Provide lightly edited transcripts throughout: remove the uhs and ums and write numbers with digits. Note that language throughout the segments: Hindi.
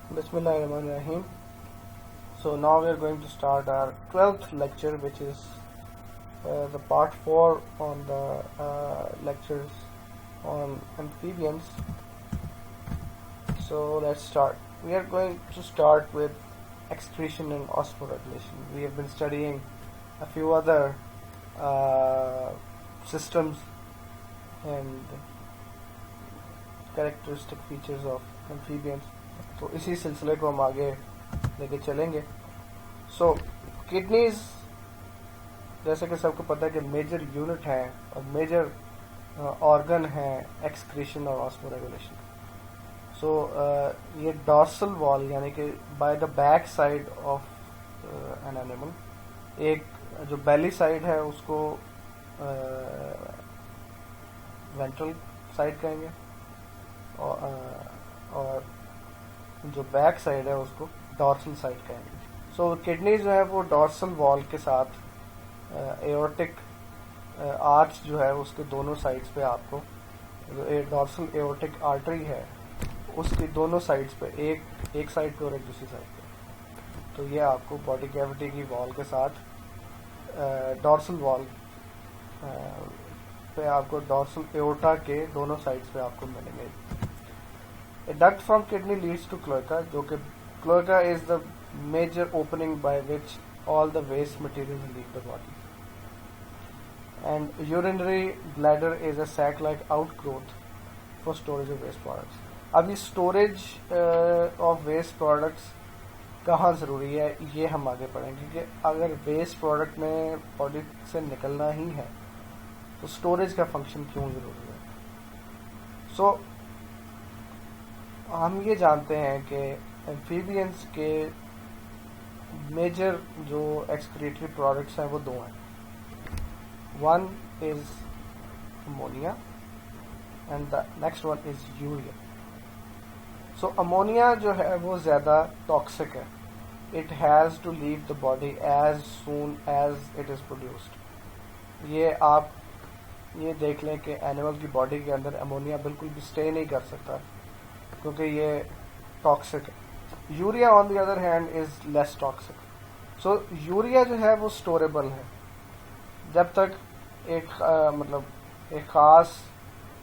Bismillahirrahmanirrahim. So now we are going to start our 12th lecture, which is the part 4 on the lectures on amphibians. So let's start. We are going to start with excretion and osmoregulation. We have been studying a few other systems and characteristic features of amphibians. तो इसी सिलसिले को हम आगे लेके चलेंगे. सो किडनीज जैसे कि सबको पता है कि मेजर यूनिट है और मेजर ऑर्गन है एक्सक्रीशन और ऑस्मोरेगुलेशन. सो ये डॉर्सल वॉल यानी कि by the back side of an animal, एक जो बेली साइड है उसको वेंट्रल साइड कहेंगे और जो बैक साइड है उसको डॉर्सल साइड कहेंगे. सो किडनी जो है वो डॉर्सल वॉल के साथ एओर्टिक आर्च जो है उसके दोनों साइड्स पे आपको जो डॉर्सल एओर्टिक आर्टरी है उसकी दोनों साइड्स पे एक साइड पे और एक दूसरी साइड पे. तो ये आपको बॉडी कैविटी की वॉल के साथ डॉर्सल वॉल पे आपको डॉर्सल एओर्टा के दोनों साइड्स पे आपको मिलेंगे. A duct from kidney leads to cloaca, जो कि cloaca is the major opening by which all the waste materials leave the body. And urinary bladder is a sac-like outgrowth for storage of waste products. अब ये storage of waste products कहाँ ज़रूरी है ये हम आगे पढ़ेंगे कि अगर waste product में body से निकलना ही है तो storage का function क्यों ज़रूरी है. So हम ये जानते हैं कि एम्फीबियंस के मेजर जो एक्सक्रीटरी प्रोडक्ट्स हैं वो दो हैं. One is ammonia and the next one is urea. So ammonia जो है वो ज़्यादा टॉक्सिक है. It has to leave the body as soon as it is produced. ये आप ये देख लें कि एनिमल की बॉडी के अंदर अमोनिया बिल्कुल भी स्टे नहीं कर सकता क्योंकि ये टॉक्सिक है. Urea on the other hand is less toxic. So urea जो है वो स्टोरेबल है जब तक एक मतलब एक ख़ास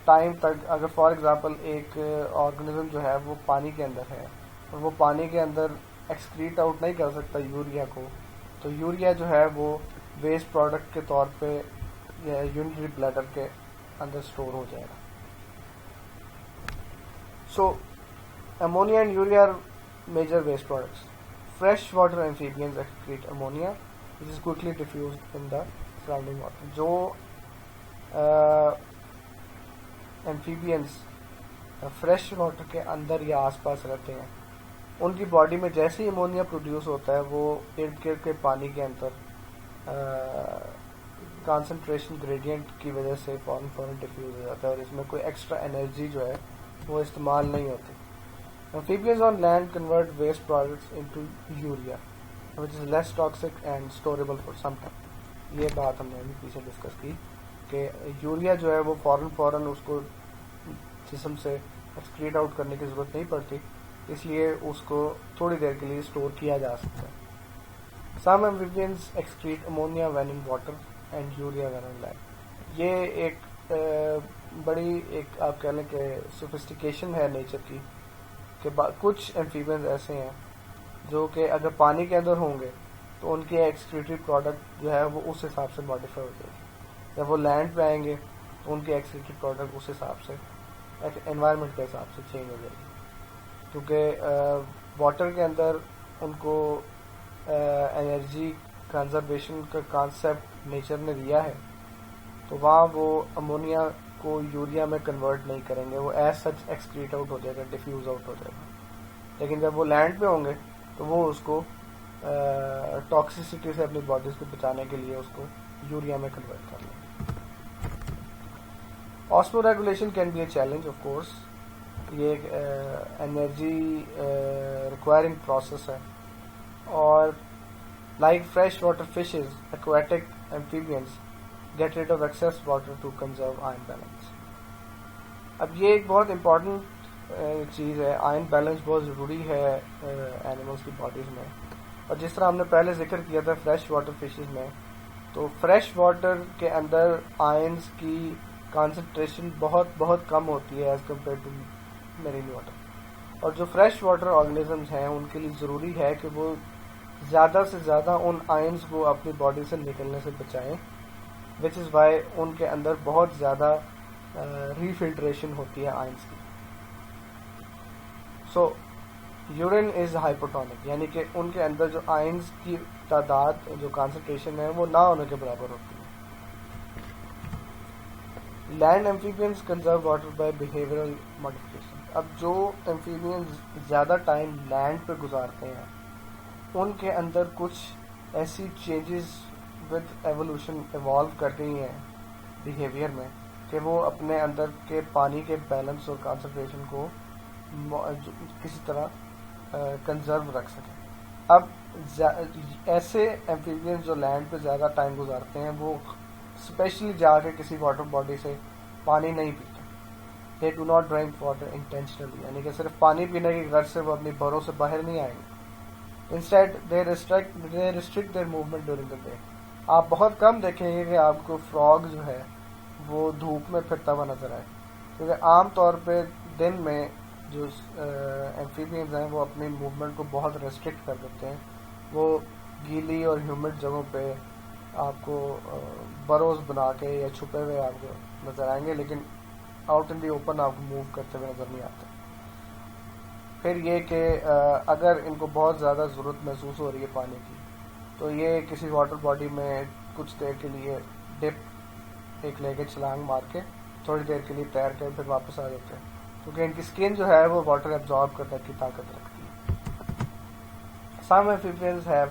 टाइम तक. अगर फॉर एग्जांपल एक ऑर्गेनिज्म जो है वो पानी के अंदर है और वो पानी के अंदर एक्सक्रीट आउट नहीं कर सकता यूरिया को, तो यूरिया जो है वो वेस्ट प्रोडक्ट के तौर पे यूरिनरी ब्लैडर के अंदर स्टोर हो जाएगा. So, ammonia and urea are major waste products. Freshwater amphibians excrete ammonia, which is quickly diffused in the surrounding water. जो amphibians फ्रेश वाटर के अंदर या आसपास रहते हैं उनकी बॉडी में जैसे ही अमोनिया प्रोड्यूस होता है वो इर्द गिर्द के पानी के अंदर कंसंट्रेशन ग्रेडियंट की वजह से फौरन डिफ्यूज हो जाता है और इसमें कोई एक्स्ट्रा एनर्जी जो है वो इस्तेमाल नहीं होती. Amphibians on land convert waste products into urea, which is less toxic and storable for some time. ये बात हमने अभी पीछे डिस्कस की कि यूरिया जो है वो फौरन उसको जिस्म से एक्सक्रीट आउट करने की ज़रूरत नहीं पड़ती, इसलिए उसको थोड़ी देर के लिए स्टोर किया जा सकता है. Some amphibians excrete ammonia when in water and urea when on land. ये एक बड़ी एक आप कह लें कि सोफिस्टिकेशन है नेचर की कि कुछ एम्फीबियंस ऐसे हैं जो कि अगर पानी के अंदर होंगे तो उनके एक्सक्रीटरी प्रोडक्ट जो है वो उस हिसाब से मॉडिफाई हो जाएगी. जब वो लैंड पे आएंगे तो उनके एक्सक्रीटरी प्रोडक्ट उस हिसाब से एनवायरनमेंट के हिसाब से चेंज हो जाएगी क्योंकि वाटर के अंदर उनको एनर्जी कंजर्वेशन का कॉन्सेप्ट नेचर ने दिया है. तो वहाँ वो अमोनिया को यूरिया में कन्वर्ट नहीं करेंगे, वो एज सच एक्सक्रीट आउट हो जाएगा, डिफ्यूज आउट हो जाएगा. लेकिन जब वो लैंड पे होंगे तो वो उसको टॉक्सिसिटी से अपनी बॉडीज को बचाने के लिए उसको यूरिया में कन्वर्ट कर लेंगे. Osmoregulation can be a challenge of course. ये एक एनर्जी रिक्वायरिंग प्रोसेस है और like fresh water fishes aquatic amphibians get rid of excess water to conserve ion balance. अब ये एक बहुत इम्पॉर्टेंट चीज़ है, आयरन बैलेंस बहुत ज़रूरी है एनिमल्स की बॉडीज़ में। और जिस तरह हमने पहले जिक्र किया था फ्रेश वाटर फिशेस में, तो फ्रेश वाटर के अंदर आयंस की कंसंट्रेशन बहुत बहुत कम होती है as compare to marine water. और जो फ्रेश वाटर ऑर्गेनिजम्स हैं उनके लिए ज़रूरी है कि वो ज़्यादा से ज़्यादा उन आयंस को अपनी बॉडी से निकलने से बचाएं, विच इज़ वाई उनके अंदर बहुत ज़्यादा रीफिल्ट्रेशन होती है आयंस की। सो यूरिन इज हाइपोटोनिक, यानी कि उनके अंदर जो आयंस की तादाद, जो कंसंट्रेशन है, वो ना होने के बराबर होती है। Land amphibians conserve water bye behavioural modification. अब जो एम्फीबियंस ज़्यादा टाइम लैंड पे गुजारते हैं उनके अंदर कुछ ऐसी चेंजेस विद एवोल्यूशन इवॉल्व कर गई हैं बिहेवियर में कि वो अपने अंदर के पानी के बैलेंस और कंसंट्रेशन को किसी तरह कंजर्व रख सकें। अब ऐसे एम्फीबियंस जो लैंड पे ज़्यादा टाइम गुजारते हैं वो स्पेशली जाके किसी वाटर बॉडी से पानी नहीं पीते। They do not drink water intentionally, यानी कि सिर्फ पानी पीने की गर्ज से वो अपनी बरों से बाहर नहीं आएंगे। Instead they restrict there movement during the day. आप बहुत कम देखेंगे कि आपको फ्रॉग जो है वो धूप में फिरता हुआ नजर आए, क्योंकि आम तौर पे दिन में जो एम्फीबियंस हैं वो अपनी मूवमेंट को बहुत रेस्ट्रिक्ट कर देते हैं। वो गीली और ह्यूमिड जगहों पे आपको बरोज बना के या छुपे हुए आपको नजर आएंगे, लेकिन आउट इन दी ओपन आपको मूव करते हुए नजर नहीं आते। फिर ये कि अगर इनको बहुत ज़्यादा ज़रूरत महसूस हो रही है पानी की, तो ये किसी वाटर बॉडी में कुछ देर के लिए डिप एक लेके छलांग मार के थोड़ी देर के लिए तैर कर फिर वापस आ जाते हैं, क्योंकि इनकी स्किन जो है वो वाटर एब्जॉर्ब करने की ताकत रखती है। Some amphibians have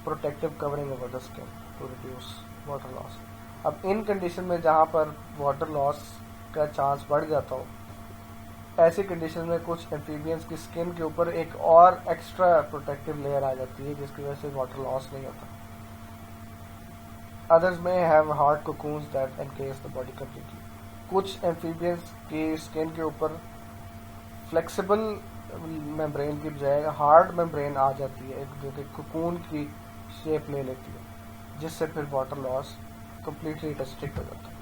protective covering over the skin to reduce water loss. अब इन कंडीशन में जहाँ पर वाटर लॉस का चांस बढ़ जाता हो, ऐसी कंडीशन में कुछ एम्फीबियंस की स्किन के ऊपर एक और एक्स्ट्रा प्रोटेक्टिव लेयर आ जाती है जिसकी वजह से वाटर लॉस नहीं होता। Others may have hard cocoons that encase the body completely. कुछ एम्फीबियंस की स्किन के ऊपर फ्लेक्सिबल मेम्ब्रेन की बजाय हार्ड मेम्ब्रेन आ जाती है जो कि कोकून की शेप ले लेती है, जिससे फिर वाटर लॉस कंप्लीटली रेस्ट्रिक्ट हो जाता है।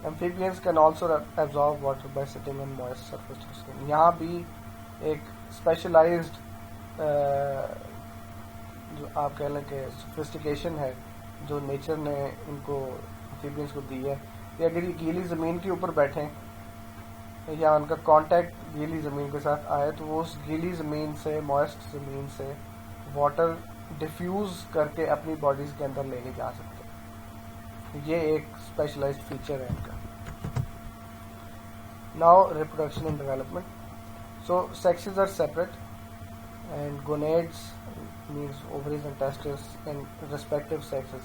Amphibians can also absorb water by sitting on moist surface to skin. यहाँ भी एक स्पेशलाइज्ड जो आप कह लें कि सोफिस्टिकेशन है जो नेचर ने इनको एम्फीबियंस को दी है कि अगर ये गीली ज़मीन के ऊपर बैठें या उनका कांटेक्ट गीली ज़मीन के साथ आए तो वो उस गीली ज़मीन से, मॉइस्ट ज़मीन से वाटर डिफ्यूज़ करके अपनी बॉडीज़ के अंदर लेके जा सकते हैं। ये एक स्पेशलाइज्ड फीचर है इनका। Now reproduction and development. So sexes are separate and gonads means ovaries and testes in respective sexes.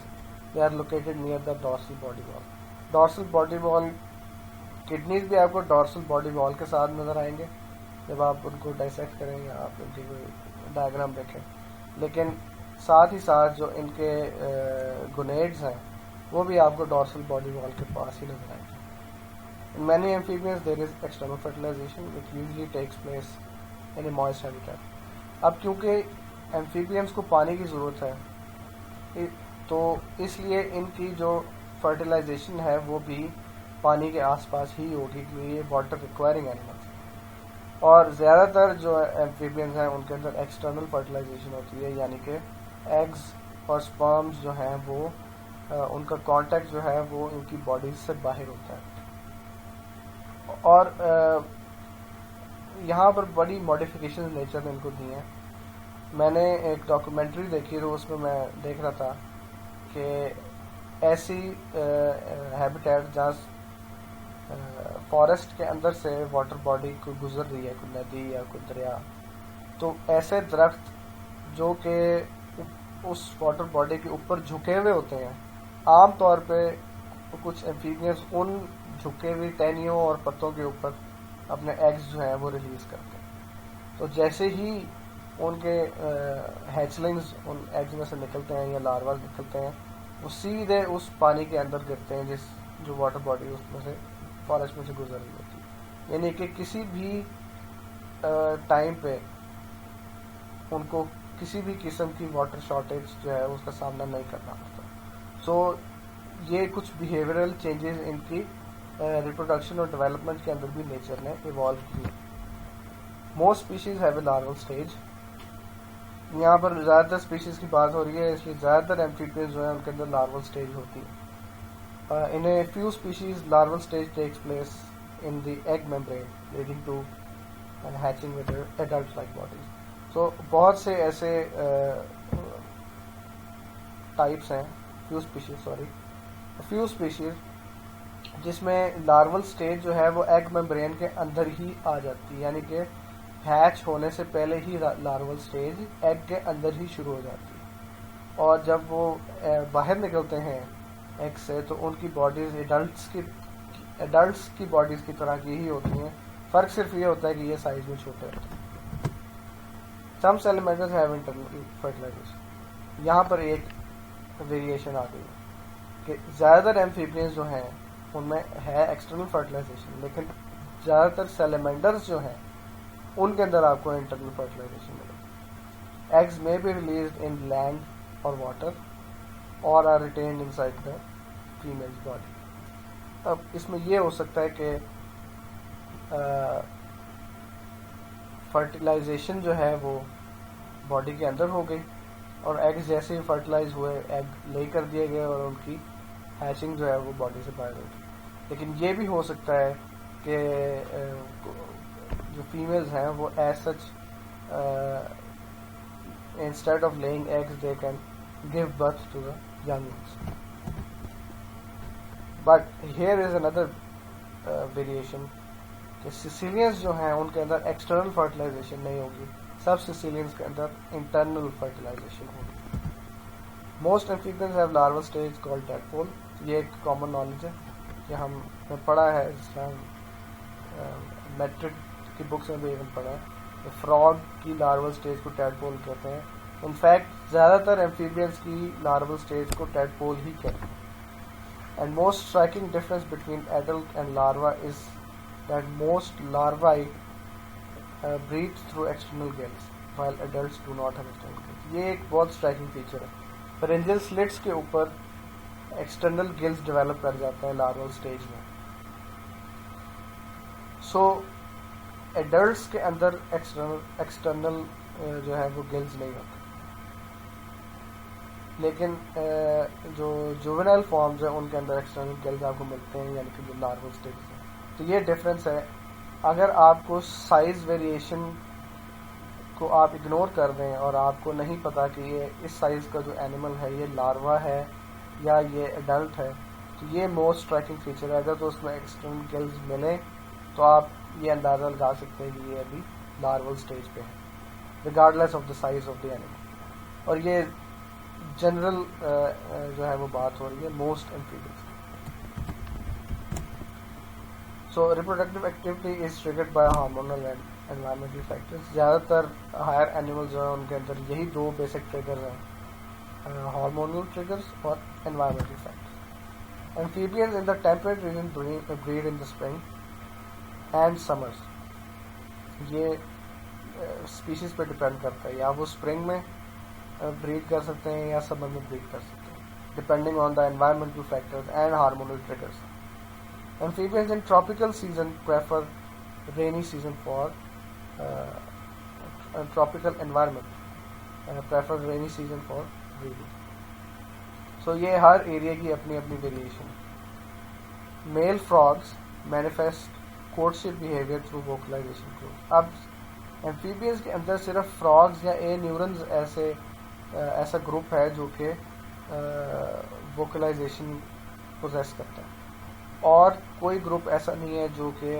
They are located near the dorsal body wall. Dorsal body wall, kidneys भी आपको डॉर्सल बॉडी वॉल के साथ नजर आएंगे जब आप उनको डाइसेक्ट करें या आप उनकी कोई डायग्राम देखें, लेकिन साथ ही साथ जो इनके गोनेड्स हैं वो भी आपको डॉर्सल बॉडी वॉल के पास ही नजर आएंगे। In many amphibians there is external fertilization which usually takes place in a moist habitat. अब क्योंकि एम्फीबियंस को पानी की ज़रूरत है तो इसलिए इनकी जो फर्टिलाइजेशन है वो भी पानी के आसपास ही होगी, क्योंकि ये वाटर रिक्वायरिंग एनिमल्स। और ज़्यादातर जो एम्फीबियंस हैं उनके अंदर एक्सटर्नल फर्टिलाइजेशन होती है, यानी कि एग्स और स्पर्म्स जो हैं वो उनका कांटेक्ट जो है वो इनकी बॉडी से बाहर होता है। और यहाँ पर बड़ी मॉडिफिकेशन नेचर ने इनको दी हैं। मैंने एक डॉक्यूमेंट्री देखी तो उसमें मैं देख रहा था कि ऐसी हैबिटेट जहाँ फॉरेस्ट के अंदर से वाटर बॉडी कोई गुजर रही है, कोई नदी या कोई दरिया, तो ऐसे दरख्त जो कि उस वाटर बॉडी के ऊपर झुके हुए होते हैं, आम तौर पे कुछ एम्फीबियंस उन झुके हुई टहनियों और पत्तों के ऊपर अपने एग्स जो हैं वो रिलीज करते हैं। तो जैसे ही उनके हैचलिंग्स उन एग्स में से निकलते हैं या लार्वास निकलते हैं, वो सीधे उस पानी के अंदर गिरते हैं जो वाटर बॉडी उसमें से फॉरेस्ट में से गुजर रही होती है। यानी कि किसी भी टाइम पे उनको किसी भी किस्म की वाटर शॉर्टेज जो है उसका सामना नहीं करना पड़ता। सो ये कुछ बिहेवियरल चेंजेस इनकी रिप्रोडक्शन और डेवलपमेंट के अंदर भी नेचर ने इवॉल्व की। Most species have a larval stage. यहाँ पर ज़्यादातर स्पीशीज की बात हो रही है, इसलिए ज़्यादातर एम्फीबियंस जो है उनके अंदर लार्वल स्टेज होती है। In a few species larval stage takes place in the egg membrane leading to hatching with adult like bodies. तो बहुत से ऐसे टाइप्स हैं, फ्यू स्पीशीज जिसमें लार्वल स्टेज जो है वो एग मेम्ब्रेन के अंदर ही आ जाती है, यानी कि हैच होने से पहले ही लार्वल स्टेज एग के अंदर ही शुरू हो जाती है। और जब वो बाहर निकलते हैं एग से तो उनकी बॉडीज एडल्ट्स की बॉडीज की तरह की ही होती हैं। फर्क सिर्फ ये होता है कि ये साइज में छोटे होते हैं। सम सैलमेंडर्स हैव इंटरनल फर्टिलाइजेशन। यहाँ पर एक वेरिएशन आ गई कि ज़्यादातर एम्फीबियंस जो हैं उनमें है एक्सटर्नल फर्टिलाइजेशन, लेकिन ज़्यादातर सैलमेंडर्स जो हैं उनके अंदर आपको इंटरनल फर्टिलाइजेशन मिलेगी। Eggs may be released in land और वाटर और are retained inside the female's body. अब इसमें यह हो सकता है कि फर्टिलाइजेशन जो है वो बॉडी के अंदर हो गई और एग्स जैसे ही फर्टिलाइज हुए एग ले कर दिए गए और उनकी हैचिंग जो है वो बॉडी से बाहर हो गई। लेकिन ये भी हो सकता है कि जो फीमेल्स हैं वो as such instead of laying eggs they can give birth to the young ones। But here is another variation कि सिसिलियंस जो हैं उनके अंदर एक्सटर्नल फर्टिलाइजेशन नहीं होगी, सब सिसिलियंस के अंदर इंटरनल फर्टिलाइजेशन होगी। Most amphibians have larval stage called tadpole. ये एक कॉमन नॉलेज है कि हमने पढ़ा है, मैट्रिक की बुक्स में भी इवन पढ़ा है। फ्रॉग की लार्वल स्टेज को टैडपोल कहते हैं। इनफैक्ट ज़्यादातर एम्फीबियंस की लार्वल स्टेज को टैडपोल ही कहते हैं। And most striking difference between adult and larva is that most larvae breathe through external gills while adults do not have external gills। ये एक बहुत स्ट्राइकिंग फीचर है। फेरेंजियल स्लिट्स के ऊपर एक्सटर्नल गिल्स डेवलप कर जाते हैं लार्वल स्टेज में। सो एडल्ट्स के अंदर एक्सटर्नल जो है वो गिल्स नहीं होते, लेकिन जो जुवेनाइल फॉर्म्स हैं उनके अंदर एक्सटर्नल गिल्स आपको मिलते हैं, यानी कि जो लार्वल स्टेज है। तो ये डिफरेंस है। अगर आपको साइज वेरिएशन को आप इग्नोर कर दें और आपको नहीं पता कि ये इस साइज का जो एनिमल है ये लार्वा है या ये एडल्ट है, तो ये मोस्ट स्ट्राइकिंग फीचर है। अगर तो उसमें एक्सटर्नल गिल्स मिले तो आप ये अंदाज़ा लगा सकते हैं कि ये अभी लार्वल स्टेज पे है, regardless of the size of the animal. और ये जनरल जो है वो बात हो रही है most amphibians. So reproductive activity is triggered by hormonal and environmental factors। ज़्यादातर हायर एनिमल्स जो हैं उनके अंदर यही दो बेसिक ट्रिगर्स हैं, हार्मोनल ट्रिगर्स और environmental factors. Amphibians in the temperate region breed in the spring and summers. ये स्पीशीज पे डिपेंड करता है, या वो स्प्रिंग में ब्रीड कर सकते हैं या समर में ब्रीड कर सकते हैं, depending on the environmental factors and hormonal triggers. Amphibians in tropical season prefer rainy season for tropical environment, prefer rainy season for breeding। So ये हर एरिया की अपनी अपनी variation. Male frogs manifest courtship behavior through vocalization group। अब एम्फीबियंस के अंदर सिर्फ फ्रॉग्स या ए न्यूरन्स ऐसा ग्रुप है जो कि वोकलाइजेशन पोजेस करता है, और कोई ग्रुप ऐसा नहीं है जो कि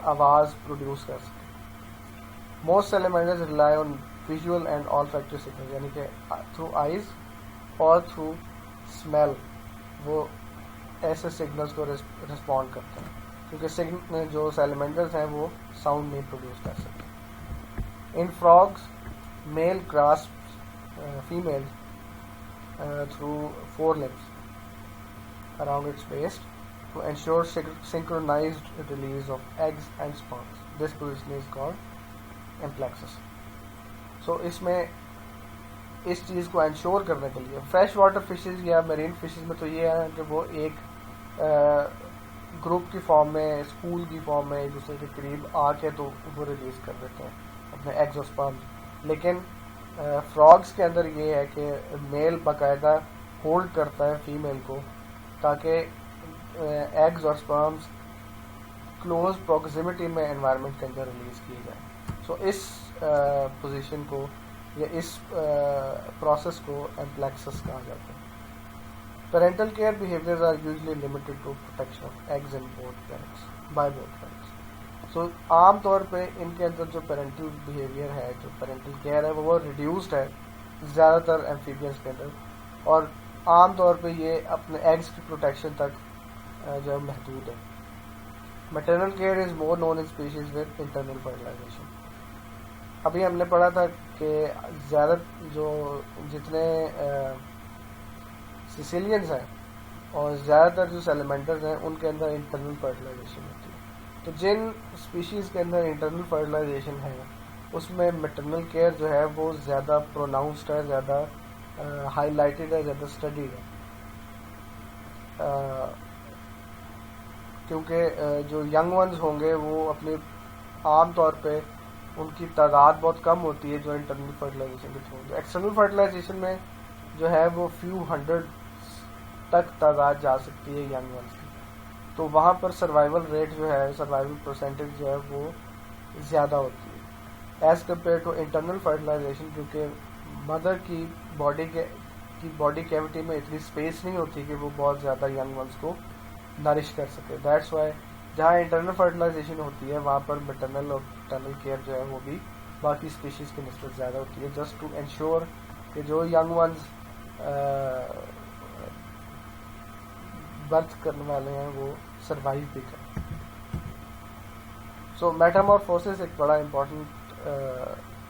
आवाज़ प्रोड्यूस कर सके। Most salamanders rely on visual and olfactory signal, यानी कि थ्रू आइज और थ्रू स्मेल वो ऐसे सिग्नल्स को रिस्पॉन्ड करते हैं, क्योंकि जो सैलमेंडर्स हैं वो साउंड नहीं प्रोड्यूस कर सकते। In frogs male grasps female through fore limbs around its waist to ensure synchronized release of eggs and sperms। This position is called एम्प्लेक्सस। सो इसमें इस चीज़ को इंश्योर करने के लिए फ्रेश वाटर फिशेज या मरीन फिशेज में तो ये है कि वो एक ग्रुप की फॉर्म में, स्कूल की फॉर्म में एक दूसरे के करीब आके तो वो रिलीज कर देते हैं अपने एग्स और स्पर्म। लेकिन फ्रॉग्स के अंदर ये है कि मेल बाकायदा होल्ड करता है फीमेल को ताकि एग्स और स्पर्म्स क्लोज प्रॉक्सिमिटी में एनवायरनमेंट के अंदर रिलीज किए जाए। सो इस पोजीशन को या इस प्रोसेस को एम्प्लेक्सस कहा जाता है। Parental care behaviours are usually limited to protection of eggs in both parents by both parents. So आम तौर पे इनके अंदर जो पेरेंटल बिहेवियर है, जो पेरेंटल केयर है, वो रिड्यूस्ड है ज़्यादातर एम्फीबियंस के अंदर, और आम तौर पे ये अपने एग्स की प्रोटेक्शन तक जो महदूद है। Maternal care is more known in species with internal fertilization. अभी हमने पढ़ा था कि ज़्यादा जितने सिसिलियंस हैं और ज़्यादातर जो सैलमेंडर्स हैं उनके अंदर इंटरनल फर्टिलाइजेशन होती है। तो जिन स्पीशीज़ के अंदर इंटरनल फर्टिलाइजेशन है उसमें मैटरनल केयर जो है वो ज़्यादा प्रोनाउंस्ड है, ज़्यादा हाईलाइटेड है, ज़्यादा स्टडीड है। क्योंकि जो यंग वंस होंगे वो अपने आम तौर पे उनकी तादाद बहुत कम होती है जो इंटरनल फर्टिलाइजेशन के थ्रू। जो एक्सटर्नल फर्टिलाइजेशन में जो है वो फ्यू हंड्रेड तक तादाद जा सकती है यंग वंस की, तो वहाँ पर सर्वाइवल रेट जो है, सर्वाइवल परसेंटेज जो है वो ज़्यादा होती है as compare to internal fertilization, क्योंकि मदर की बॉडी कैविटी में इतनी स्पेस नहीं होती कि वो बहुत ज़्यादा यंग वंस को नरिश कर सके। दैट्स वाई जहाँ इंटरनल फर्टिलाइजेशन होती है वहाँ पर मैटरनल और पैटर्नल केयर जो है वो भी बाकी स्पीशीज़ की निस्बत ज़्यादा होती है, जस्ट टू इंश्योर कि जो यंग वंस बर्थ करने वाले हैं वो सरवाइव भी करें। सो मेटामॉर्फोसिस एक बड़ा इम्पोर्टेंट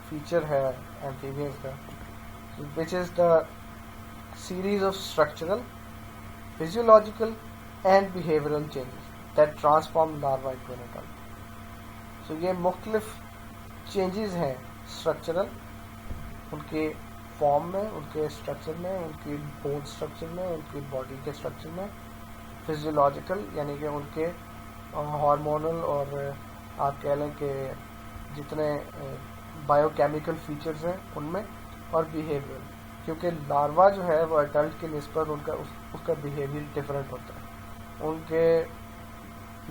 फीचर है एम्फीबियंस का, which is the series of structural, physiological and behavioural changes that transform larva into an adult. So ये मुख्तलिफ चेंजेस हैं स्ट्रक्चरल, उनके फॉर्म में, उनके स्ट्रक्चर में, उनकी बोन स्ट्रक्चर में, उनकी बॉडी के स्ट्रक्चर में, फिजियोलॉजिकल यानी कि उनके हार्मोनल और आप कह लें कि जितने बायोकेमिकल फीचर्स हैं उनमें, और बिहेवियर, क्योंकि लार्वा जो है वो अडल्ट की निस्बत उसका बिहेवियर डिफरेंट होता है। उनके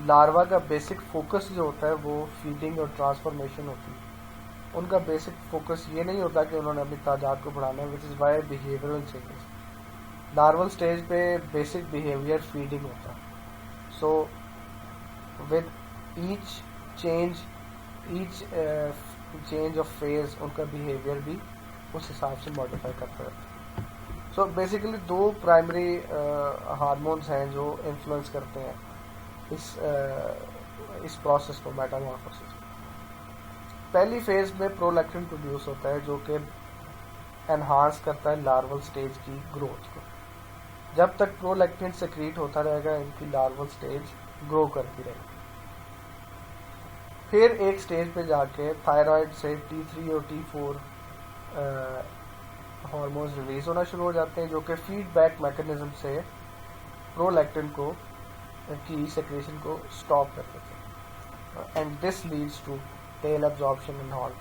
लार्वा का बेसिक फोकस जो होता है वो फीडिंग और ट्रांसफॉर्मेशन होती है। उनका बेसिक फोकस ये नहीं होता कि उन्होंने अपनी तादाद को बढ़ाना है, which is why behavioural changes. Larval stage पे बेसिक बिहेवियर फीडिंग होता है। So with each change of phase उनका बिहेवियर भी उस हिसाब से मॉडिफाई करता रहता है। सो बेसिकली दो प्राइमरी हार्मोन्स हैं जो इन्फ्लुएंस करते हैं इस प्रोसेस को, मेटामॉर्फोसिस। पहली फेज में प्रोलैक्टिन प्रोड्यूस होता है जो कि एनहांस करता है लार्वल स्टेज की ग्रोथ को। जब तक प्रोलैक्टिन सेक्रीट होता रहेगा इनकी लार्वल स्टेज ग्रो करती रहेगी। फिर एक स्टेज पे जाके थायराइड से T3 और T4 हार्मोन्स रिलीज होना शुरू हो जाते हैं जो कि फीडबैक मैकेनिज्म से प्रोलैक्टिन को की सेक्रेशन को स्टॉप कर देते हैं, and this leads to tail absorption and hormone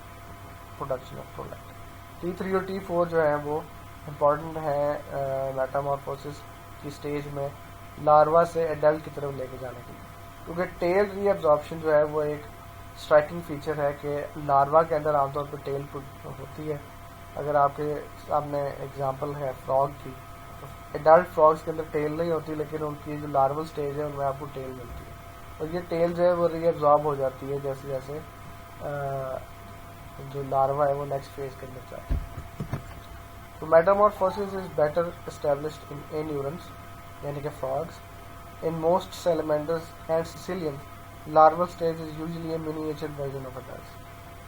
production of prolactin. T3 और T4 जो है वो इम्पॉर्टेंट है मेटामॉर्फोसिस की स्टेज में लार्वा से एडल्ट की तरफ लेके जाने के लिए, क्योंकि टेल रीअब्जॉर्प्शन जो है वो एक स्ट्राइकिंग फीचर है कि लार्वा के अंदर आमतौर पर टेल होती है। अगर आपके सामने एग्जांपल है फ्रॉग की, तो एडल्ट फ्रॉग्स के अंदर टेल नहीं होती, लेकिन उनकी जो लार्वल स्टेज है उनमें आपको टेल मिलती है, और ये टेल जो है वो रीअब्जॉर्ब हो जाती है जैसे जैसे जो लार्वा है वो नेक्स्ट फेज के अंदर जाए। तो metamorphosis is better established in anurans यानी कि frogs. In most salamanders and caecilians larval stage is usually a miniature version of adults.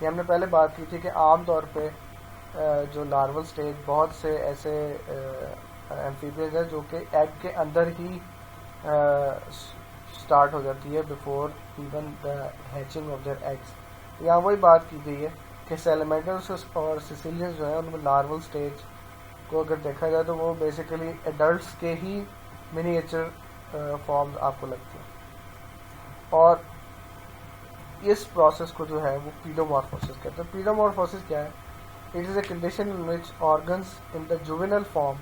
ये हमने पहले बात की थी कि आमतौर पे जो लार्वल स्टेज बहुत से ऐसे एम्फीबियंस है जो कि एग के अंदर ही स्टार्ट हो जाती है before even the hatching of their eggs. यहाँ वही बात की गई है कि सैलमेंडर्स और सिसिलियंस जो है उनमें लार्वल स्टेज को अगर देखा जाए तो वो बेसिकली एडल्ट्स के ही मिनिएचर फॉर्म्स आपको लगती हैं, और इस प्रोसेस को जो है वो पीडोमॉर्फोसिस कहते हैं। पीडोमॉर्फोसिस क्या है? It is a condition in which organs in the juvenile form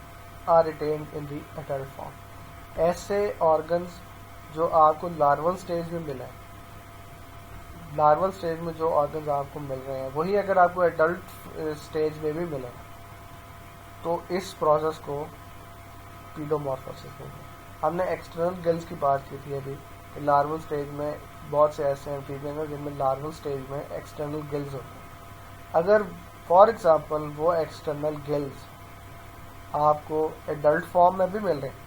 are retained in the adult form. ऐसे ऑर्गन्स जो आपको लार्वल स्टेज में मिले हैं, लार्वल स्टेज में जो ऑर्गन्स आपको मिल रहे हैं वही अगर आपको एडल्ट स्टेज में भी मिले तो इस प्रोसेस को पीडोमॉर्फोसिस कहते हैं। हमने एक्सटर्नल गिल्स की बात की थी अभी कि लार्वल स्टेज में बहुत से ऐसे एम्फीबियन हैं जिनमें लार्वल स्टेज में एक्सटर्नल गिल्स होते हैं। अगर फॉर एग्जांपल वो एक्सटर्नल गिल्स आपको एडल्ट फॉर्म में भी मिल रहे हैं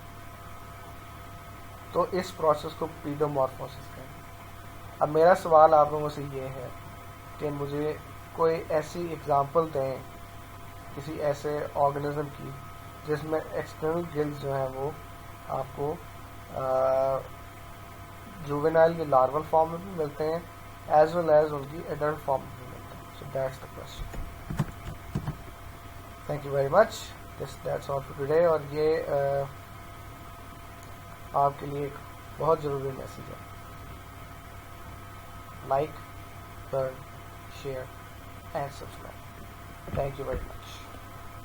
तो इस प्रोसेस को पीडोमॉर्फोसिस कहते हैं। अब मेरा सवाल आप लोगों से ये है कि मुझे कोई ऐसी एग्जांपल दें किसी ऐसे ऑर्गेनिज्म की जिसमें एक्सटर्नल गिल्स जो हैं वो आपको जुवेनाइल के लार्वल फॉर्म में भी मिलते हैं एज वेल एज उनकी एडल्ट फॉर्म में भी मिलते हैं। So that's the question. Thank you very much. That's all for today. और ये आपके लिए एक बहुत ज़रूरी मैसेज है। Like, learn, share and subscribe. Thank you very much.